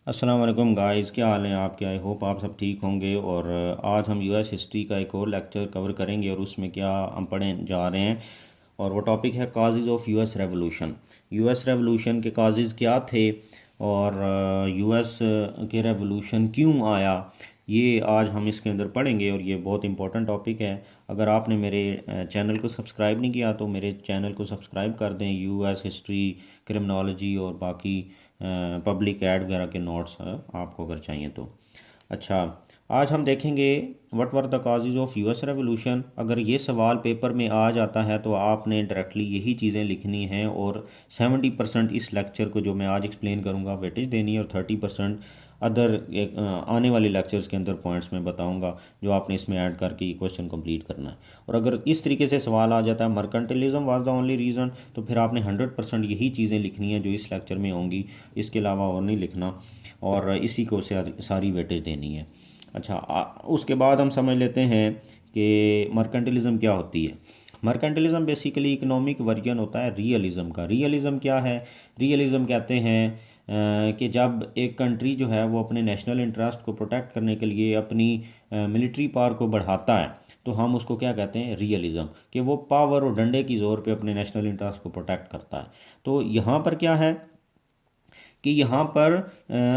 अस्सलाम वालेकुम गाइस, क्या हाल है आपके। आई होप आप सब ठीक होंगे। और आज हम यूएस हिस्ट्री का एक और लेक्चर कवर करेंगे और उसमें क्या हम पढ़ने जा रहे हैं। और वो टॉपिक है causes of US revolution. US revolution के काजेज़ क्या थे और यूएस के रेवोल्यूशन क्यों आया, ये आज हम इसके अंदर पढ़ेंगे और ये बहुत इंपॉर्टेंट टॉपिक है। अगर आपने मेरे चैनल को सब्सक्राइब नहीं किया तो मेरे चैनल को सब्सक्राइब कर दें। यूएस हिस्ट्री, क्रिमिनोलॉजी और बाकी पब्लिक ऐड वगैरह के नोट्स आपको अगर चाहिए तो। अच्छा, आज हम देखेंगे what were the causes of US revolution. अगर ये सवाल पेपर में आ जाता है तो आपने डायरेक्टली यही चीज़ें लिखनी हैं और 70% इस लेक्चर को जो मैं आज एक्सप्लेन करूँगा वेटेज देनी है और 30% अदर आने वाले लेक्चर्स के अंदर पॉइंट्स में बताऊंगा जो आपने इसमें ऐड करके ये क्वेश्चन कंप्लीट करना है। और अगर इस तरीके से सवाल आ जाता है mercantilism was the only reason, तो फिर आपने 100% यही चीज़ें लिखनी है जो इस लेक्चर में होंगी, इसके अलावा और नहीं लिखना और इसी को सारी वेटेज देनी है। अच्छा, उसके बाद हम समझ लेते हैं कि मर्केंटिलिज्म क्या होती है। मर्केंटिलिज्म बेसिकली इकोनॉमिक वर्जन होता है रियलिज्म का। रियलिज्म क्या है? रियलिज्म कहते हैं कि जब एक कंट्री जो है वो अपने नेशनल इंटरेस्ट को प्रोटेक्ट करने के लिए अपनी मिलिट्री पावर को बढ़ाता है तो हम उसको क्या कहते हैं? रियलिज्म। कि वो पावर और डंडे की ज़ोर पे अपने नेशनल इंटरेस्ट को प्रोटेक्ट करता है। तो यहाँ पर क्या है कि यहाँ पर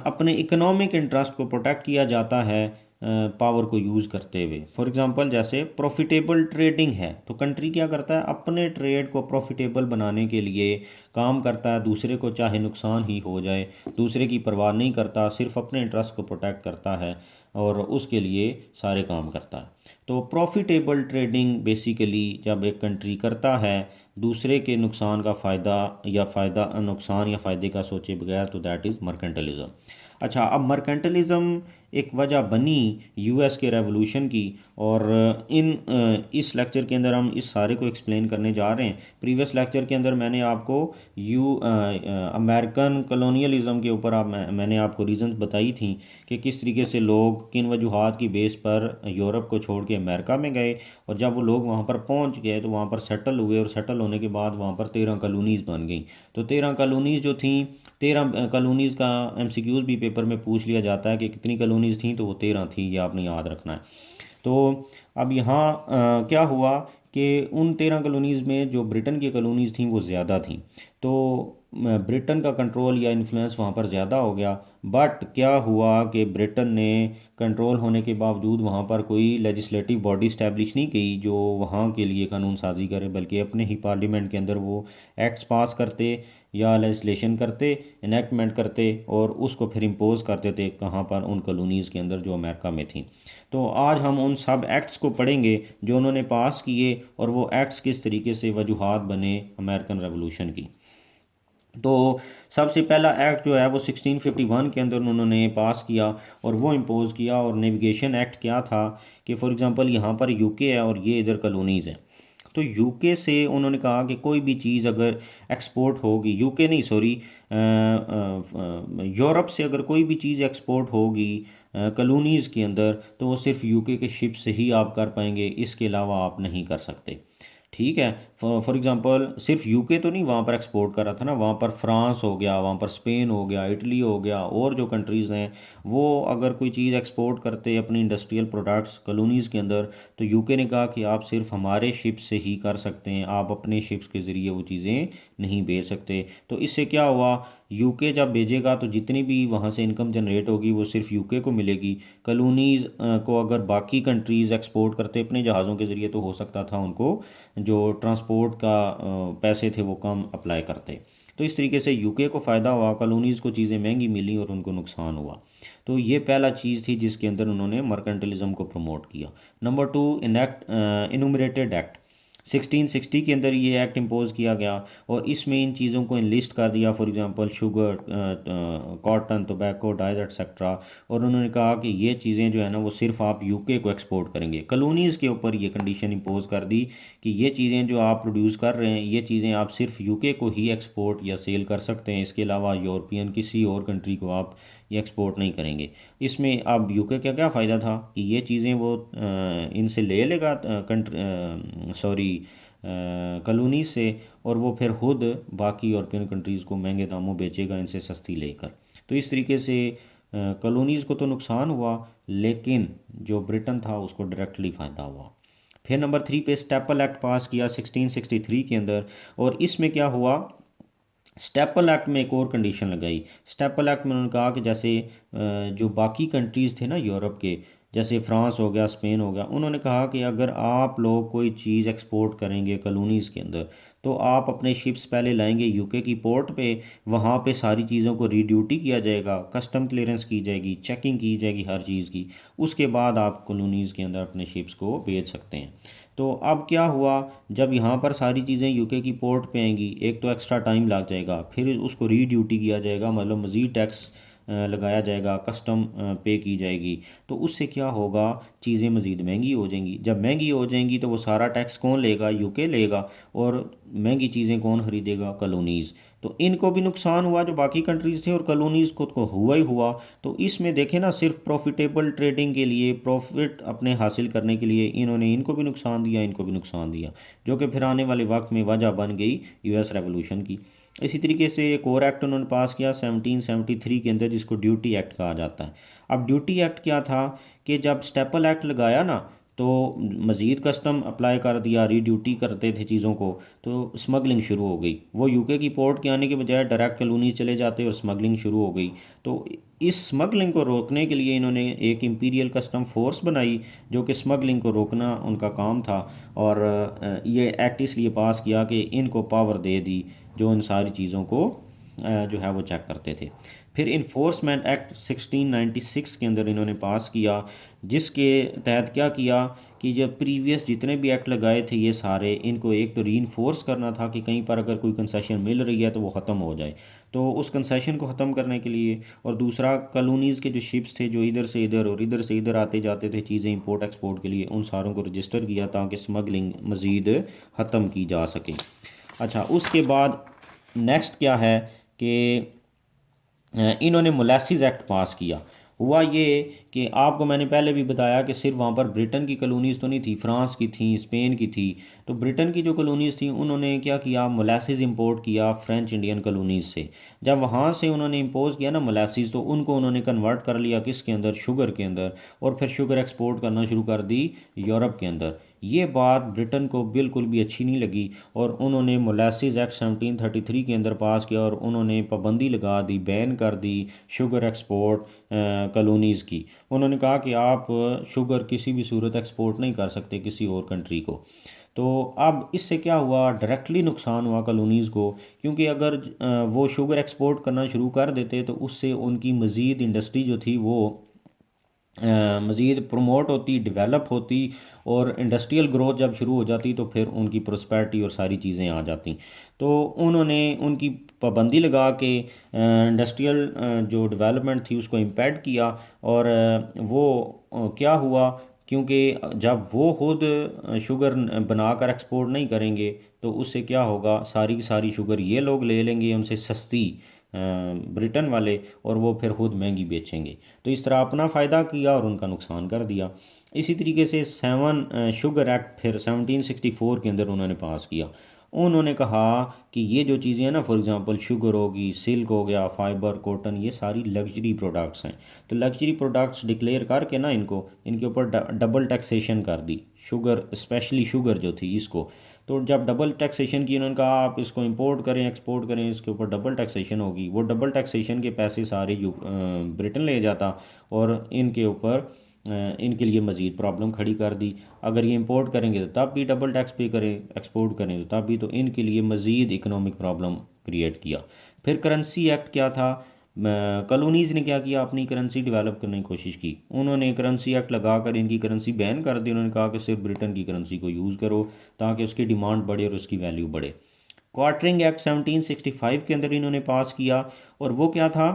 अपने इकोनॉमिक इंटरेस्ट को प्रोटेक्ट किया जाता है पावर को यूज़ करते हुए। फॉर एग्जांपल जैसे प्रॉफिटेबल ट्रेडिंग है तो कंट्री क्या करता है? अपने ट्रेड को प्रॉफिटेबल बनाने के लिए काम करता है, दूसरे को चाहे नुकसान ही हो जाए, दूसरे की परवाह नहीं करता, सिर्फ अपने इंटरेस्ट को प्रोटेक्ट करता है और उसके लिए सारे काम करता है। तो प्रॉफिटेबल ट्रेडिंग बेसिकली जब एक कंट्री करता है दूसरे के नुकसान का फ़ायदा या फ़ायदा नुकसान या फ़ायदे का सोचे बगैर, तो दैट इज़ मर्केंटलिज्म। अच्छा, अब मर्केंटलिज्म एक वजह बनी यूएस के रेवोल्यूशन की और इस लेक्चर के अंदर हम इस सारे को एक्सप्लेन करने जा रहे हैं। प्रीवियस लेक्चर के अंदर मैंने आपको अमेरिकन कॉलोनियलिज्म के ऊपर मैंने आपको रीजंस बताई थी कि किस तरीके से लोग किन वजूहात की बेस पर यूरोप को छोड़ के अमेरिका में गए और जब वो लोग वहाँ पर पहुँच गए तो वहाँ पर सेटल हुए और सेटल होने के बाद वहाँ पर 13 कॉलोनीज़ बन गई। तो 13 कॉलोनीज़ जो थी, 13 कॉलोनीज़ का एमसीक्यूज़ भी पेपर में पूछ लिया जाता है कि कितनी कॉलोनीज़ थी, तो वो 13 थी, ये आपने याद रखना है। तो अब यहाँ क्या हुआ कि उन 13 कॉलोनीज़ में जो ब्रिटेन की कॉलोनीज़ थी वो ज़्यादा थी। तो ब्रिटेन का कंट्रोल या इन्फ्लुएंस वहाँ पर ज़्यादा हो गया। बट क्या हुआ कि ब्रिटेन ने कंट्रोल होने के बावजूद वहाँ पर कोई लेजिस्लेटिव बॉडी इस्टेब्लिश नहीं की जो वहाँ के लिए कानून साजी करे, बल्कि अपने ही पार्लियामेंट के अंदर वो एक्ट्स पास करते या लेजिस्लेशन करते, इनेक्टमेंट करते और उसको फिर इम्पोज करते थे कहाँ पर? उन कॉलोनीज़ के अंदर जो अमेरिका में थी। तो आज हम उन सब एक्ट्स को पढ़ेंगे जो उन्होंने पास किए और वो एक्ट्स किस तरीके से वजूहात बने अमेरिकन रेवोल्यूशन की। तो सबसे पहला एक्ट जो है वो 1651 के अंदर उन्होंने पास किया और वो इम्पोज़ किया। और नेविगेशन एक्ट क्या था कि फॉर एग्जांपल यहाँ पर यूके है और ये इधर कॉलोनीज़ हैं। तो यूके से उन्होंने कहा कि कोई भी चीज़ अगर एक्सपोर्ट होगी, यूके नहीं सॉरी, यूरोप से अगर कोई भी चीज़ एक्सपोर्ट होगी कॉलोनीज़ के अंदर तो वो सिर्फ यूके के शिप से ही आप कर पाएंगे, इसके अलावा आप नहीं कर सकते। ठीक है। फॉर एग्जांपल सिर्फ यूके तो नहीं वहाँ पर एक्सपोर्ट कर रहा था ना, वहाँ पर फ्रांस हो गया, वहाँ पर स्पेन हो गया, इटली हो गया और जो कंट्रीज़ हैं वो अगर कोई चीज़ एक्सपोर्ट करते अपनी इंडस्ट्रियल प्रोडक्ट्स कॉलोनीज़ के अंदर तो यूके ने कहा कि आप सिर्फ हमारे शिप से ही कर सकते हैं, आप अपने शिप्स के ज़रिए वो चीज़ें नहीं भेज सकते। तो इससे क्या हुआ, यूके जब भेजेगा तो जितनी भी वहाँ से इनकम जनरेट होगी वो सिर्फ यूके को मिलेगी। कॉलोनीज़ को अगर बाकी कंट्रीज़ एक्सपोर्ट करते अपने जहाज़ों के ज़रिए तो हो सकता था उनको जो ट्रांसपोर्ट का पैसे थे वो कम अप्लाई करते। तो इस तरीके से यूके को फ़ायदा हुआ, कॉलोनीज़ को चीज़ें महंगी मिली और उनको नुकसान हुआ। तो ये पहला चीज़ थी जिसके अंदर उन्होंने मर्केंटिलिज्म को प्रमोट किया। नंबर 2, इनूमरेटेड एक्ट 1660 के अंदर ये एक्ट इम्पोज किया गया और इसमें इन चीज़ों को इनलिस्ट कर दिया। For example sugar, cotton, tobacco, dyes etcetera. और उन्होंने कहा कि ये चीज़ें जो है ना वो सिर्फ आप यूके को एक्सपोर्ट करेंगे। कॉलोनीज़ के ऊपर ये कंडीशन इम्पोज कर दी कि ये चीज़ें जो आप प्रोड्यूस कर रहे हैं ये चीज़ें आप सिर्फ यूके को ही एक्सपोर्ट या सेल कर सकते हैं, इसके अलावा यूरोपियन किसी और कंट्री को आप ये एक्सपोर्ट नहीं करेंगे। इसमें अब यूके का क्या फ़ायदा था कि ये चीज़ें वो इनसे ले लेगा कंट्री सॉरी कॉलोनी से, और वो फिर खुद बाकी यूरोपियन कंट्रीज़ को महंगे दामों बेचेगा इनसे सस्ती लेकर। तो इस तरीके से कॉलोनीज़ को तो नुकसान हुआ, लेकिन जो ब्रिटेन था उसको डायरेक्टली फ़ायदा हुआ। फिर नंबर 3 पे स्टेपल एक्ट पास किया 1663 के अंदर, और इसमें क्या हुआ, स्टेपल एक्ट में एक और कंडीशन लगाई। स्टेपल एक्ट में उन्होंने कहा कि जैसे जो बाकी कंट्रीज़ थे ना यूरोप के, जैसे फ्रांस हो गया, स्पेन हो गया, उन्होंने कहा कि अगर आप लोग कोई चीज़ एक्सपोर्ट करेंगे कॉलोनीज़ के अंदर, तो आप अपने शिप्स पहले लाएंगे यूके की पोर्ट पे, वहाँ पे सारी चीज़ों को रीड्यूटी किया जाएगा, कस्टम क्लियरेंस की जाएगी, चेकिंग की जाएगी हर चीज़ की, उसके बाद आप कॉलोनीज़ के अंदर अपने शिप्स को भेज सकते हैं। तो अब क्या हुआ, जब यहाँ पर सारी चीज़ें यूके की पोर्ट पे आएंगी, एक तो एक्स्ट्रा टाइम लग जाएगा, फिर उसको रीड्यूटी किया जाएगा, मतलब मज़ीद टैक्स लगाया जाएगा, कस्टम पे की जाएगी, तो उससे क्या होगा, चीज़ें मज़ीद महंगी हो जाएंगी। जब महंगी हो जाएंगी तो वो सारा टैक्स कौन लेगा, यूके लेगा, और महंगी चीज़ें कौन ख़रीदेगा, कॉलोनीज़। तो इनको भी नुकसान हुआ जो बाकी कंट्रीज़ थे, और कॉलोनीज़ को हुआ ही हुआ। तो इसमें देखें ना, सिर्फ प्रॉफिटेबल ट्रेडिंग के लिए, प्रॉफिट अपने हासिल करने के लिए इन्होंने इनको भी नुकसान दिया, इनको भी नुकसान दिया, जो कि फिर आने वाले वक्त में वजह बन गई यूएस रेवोल्यूशन की। इसी तरीके से एक और एक्ट उन्होंने पास किया 1773 के अंदर, जिसको ड्यूटी एक्ट कहा जाता है। अब ड्यूटी एक्ट क्या था कि जब स्टेपल एक्ट लगाया ना, तो मज़ीद कस्टम अप्लाई कर दिया, रीड्यूटी करते थे चीज़ों को, तो स्मगलिंग शुरू हो गई। वो यूके की पोर्ट के आने के बजाय डायरेक्ट कॉलोनीज चले जाते और स्मगलिंग शुरू हो गई। तो इस स्मगलिंग को रोकने के लिए इन्होंने एक इंपीरियल कस्टम फोर्स बनाई, जो कि स्मगलिंग को रोकना उनका काम था। और ये एक्ट इसलिए पास किया कि इनको पावर दे दी जो इन सारी चीज़ों को जो है वो चेक करते थे। फिर इन्फोर्समेंट एक्ट 1696 के अंदर इन्होंने पास किया, जिसके तहत क्या किया कि जब प्रीवियस जितने भी एक्ट लगाए थे ये सारे, इनको एक तो रीइंफोर्स करना था कि कहीं पर अगर कोई कंसेशन मिल रही है तो वो ख़त्म हो जाए, तो उस कंसेशन को ख़त्म करने के लिए। और दूसरा, कॉलोनीज़ के जो शिप्स थे जो इधर से इधर और इधर से इधर आते जाते थे चीज़ें इंपोर्ट एक्सपोर्ट के लिए, उन सारों को रजिस्टर किया ताकि स्मगलिंग मज़ीद ख़त्म की जा सके। अच्छा, उसके बाद नेक्स्ट क्या है कि इन्होंने मोलेसिस एक्ट पास किया। हुआ ये कि आपको मैंने पहले भी बताया कि सिर्फ वहाँ पर ब्रिटेन की कॉलोनीज़ तो नहीं थी, फ्रांस की थी, स्पेन की थी। तो ब्रिटेन की जो कॉलोनीज़ थी उन्होंने क्या किया, मोलेसिस इंपोर्ट किया फ्रेंच इंडियन कॉलोनीज़ से। जब वहाँ से उन्होंने इम्पोज किया ना मोलेसिस, तो उनको उन्होंने कन्वर्ट कर लिया किसके अंदर, शुगर के अंदर, और फिर शुगर एक्सपोर्ट करना शुरू कर दी यूरोप के अंदर। ये बात ब्रिटेन को बिल्कुल भी अच्छी नहीं लगी, और उन्होंने मोलेसिस एक्ट 1733 के अंदर पास किया, और उन्होंने पाबंदी लगा दी, बैन कर दी शुगर एक्सपोर्ट कॉलोनीज़ की। उन्होंने कहा कि आप शुगर किसी भी सूरत एक्सपोर्ट नहीं कर सकते किसी और कंट्री को। तो अब इससे क्या हुआ, डायरेक्टली नुकसान हुआ कॉलोनीज़ को, क्योंकि अगर वो शुगर एक्सपोर्ट करना शुरू कर देते तो उससे उनकी मज़ीद इंडस्ट्री जो थी वो मज़ीद प्रमोट होती, डेवलप होती, और इंडस्ट्रियल ग्रोथ जब शुरू हो जाती तो फिर उनकी प्रोस्पेरिटी और सारी चीज़ें आ जाती। तो उन्होंने उनकी पाबंदी लगा के इंडस्ट्रियल जो डेवलपमेंट थी उसको इम्पेड किया। और वो क्या हुआ, क्योंकि जब वो खुद शुगर बनाकर एक्सपोर्ट नहीं करेंगे तो उससे क्या होगा, सारी की सारी शुगर ये लोग ले लेंगे उनसे सस्ती, ब्रिटेन वाले, और वो फिर खुद महंगी बेचेंगे। तो इस तरह अपना फ़ायदा किया और उनका नुकसान कर दिया। इसी तरीके से 7 शुगर एक्ट फिर 1764 के अंदर उन्होंने पास किया। उन्होंने कहा कि ये जो चीज़ें हैं ना, फॉर एग्जांपल शुगर होगी, सिल्क हो गया, फाइबर, कॉटन, ये सारी लग्जरी प्रोडक्ट्स हैं। तो लग्जरी प्रोडक्ट्स डिक्लेयर करके ना इनके ऊपर डबल टैक्सेशन कर दी, शुगर स्पेशली शुगर जो थी इसको। तो जब डबल टैक्सेशन की, उन्होंने कहा आप इसको इंपोर्ट करें, एक्सपोर्ट करें, इसके ऊपर डबल टैक्सेशन होगी। वो डबल टैक्सेशन के पैसे सारे ब्रिटेन ले जाता, और इनके ऊपर इनके लिए मज़ीद प्रॉब्लम खड़ी कर दी। अगर ये इंपोर्ट करेंगे तो तब भी डबल टैक्स पे करें, एक्सपोर्ट करें तो तब भी, तो इनके लिए मज़ीद इकोनॉमिक प्रॉब्लम क्रिएट किया। फिर करेंसी एक्ट क्या था, कॉलोनीज़ ने क्या किया, अपनी करेंसी डेवलप करने की कोशिश की। उन्होंने करेंसी एक्ट लगा कर इनकी करेंसी बैन कर दी। उन्होंने कहा कि सिर्फ ब्रिटेन की करेंसी को यूज़ करो ताकि उसकी डिमांड बढ़े और उसकी वैल्यू बढ़े। क्वार्टरिंग एक्ट 1765 के अंदर इन्होंने पास किया, और वो क्या था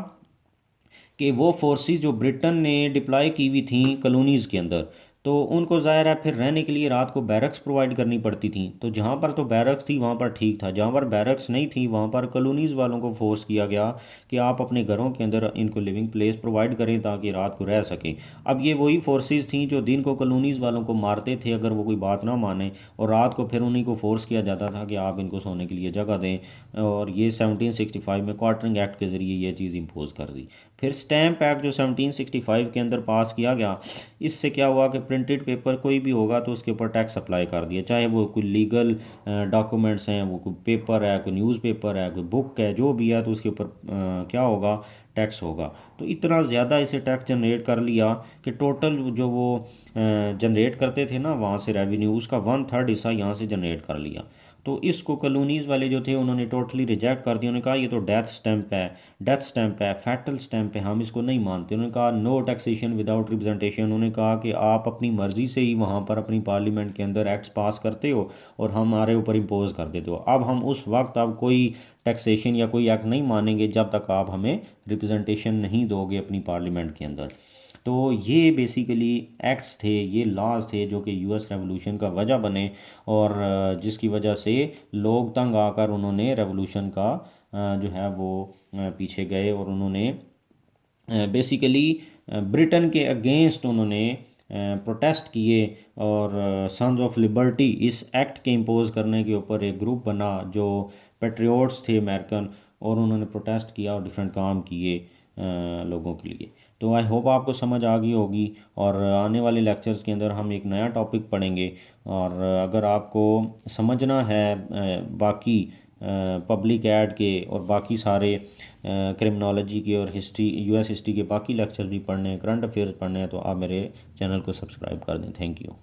कि वो फोर्सेस जो ब्रिटेन ने डिप्लॉय की हुई थी कॉलोनीज़ के अंदर, तो उनको ज़ाहिर है फिर रहने के लिए रात को बैरक्स प्रोवाइड करनी पड़ती थी। तो जहाँ पर तो बैरक्स थी वहाँ पर ठीक था, जहाँ पर बैरक्स नहीं थी वहाँ पर कॉलोनीज़ वालों को फोर्स किया गया कि आप अपने घरों के अंदर इनको लिविंग प्लेस प्रोवाइड करें ताकि रात को रह सकें। अब ये वही फोर्सेस थी जो दिन को कॉलोनीज़ वालों को मारते थे अगर वो कोई बात ना माने, और रात को फिर उन्हीं को फोर्स किया जाता था कि आप इनको सोने के लिए जगह दें। और ये 1765 में क्वार्टरिंग एक्ट के ज़रिए ये चीज़ इम्पोज कर दी। फिर स्टैम्प एक्ट जो 1765 के अंदर पास किया गया, इससे क्या हुआ कि प्रिंटेड पेपर कोई भी होगा तो उसके ऊपर टैक्स अप्लाई कर दिया, चाहे वो कोई लीगल डॉक्यूमेंट्स हैं, वो कोई पेपर है, कोई न्यूज़पेपर है, कोई बुक है, जो भी है तो उसके ऊपर क्या होगा, टैक्स होगा। तो इतना ज़्यादा इसे टैक्स जनरेट कर लिया कि टोटल जो वो जनरेट करते थे ना वहाँ से रेवेन्यू, उसका 1/3 हिस्सा यहाँ से जनरेट कर लिया। तो इसको कॉलोनीज़ वाले जो थे उन्होंने टोटली रिजेक्ट कर दिया। उन्होंने कहा ये तो डेथ स्टैंप है, डेथ स्टैंप है, फैटल स्टैंप है, हम इसको नहीं मानते। उन्होंने कहा नो टैक्सेशन विदाउट रिप्रेजेंटेशन। उन्होंने कहा कि आप अपनी मर्ज़ी से ही वहाँ पर अपनी पार्लियामेंट के अंदर एक्ट्स पास करते हो और हमारे ऊपर इम्पोज कर देते हो। अब हम उस वक्त अब कोई टैक्सेशन या कोई एक्ट नहीं मानेंगे जब तक आप हमें रिप्रेजेंटेशन नहीं दोगे अपनी पार्लियामेंट के अंदर। तो ये बेसिकली एक्ट्स थे, ये लॉज थे जो कि यूएस रेवोल्यूशन का वजह बने, और जिसकी वजह से लोग तंग आकर उन्होंने रेवोल्यूशन का जो है वो पीछे गए, और उन्होंने बेसिकली ब्रिटेन के अगेंस्ट उन्होंने प्रोटेस्ट किए। और सन्स ऑफ लिबर्टी इस एक्ट के इम्पोज करने के ऊपर एक ग्रुप बना जो पेट्रियोट्स थे अमेरिकन, और उन्होंने प्रोटेस्ट किया और डिफरेंट काम किए लोगों के लिए। तो आई होप आपको समझ आ गई होगी, और आने वाले लेक्चर्स के अंदर हम एक नया टॉपिक पढ़ेंगे। और अगर आपको समझना है बाकी पब्लिक ऐड के और बाकी सारे क्रिमिनोलॉजी के और हिस्ट्री, यूएस हिस्ट्री के बाकी लेक्चर भी पढ़ने हैं, करंट अफेयर्स पढ़ने हैं, तो आप मेरे चैनल को सब्सक्राइब कर दें। Thank you.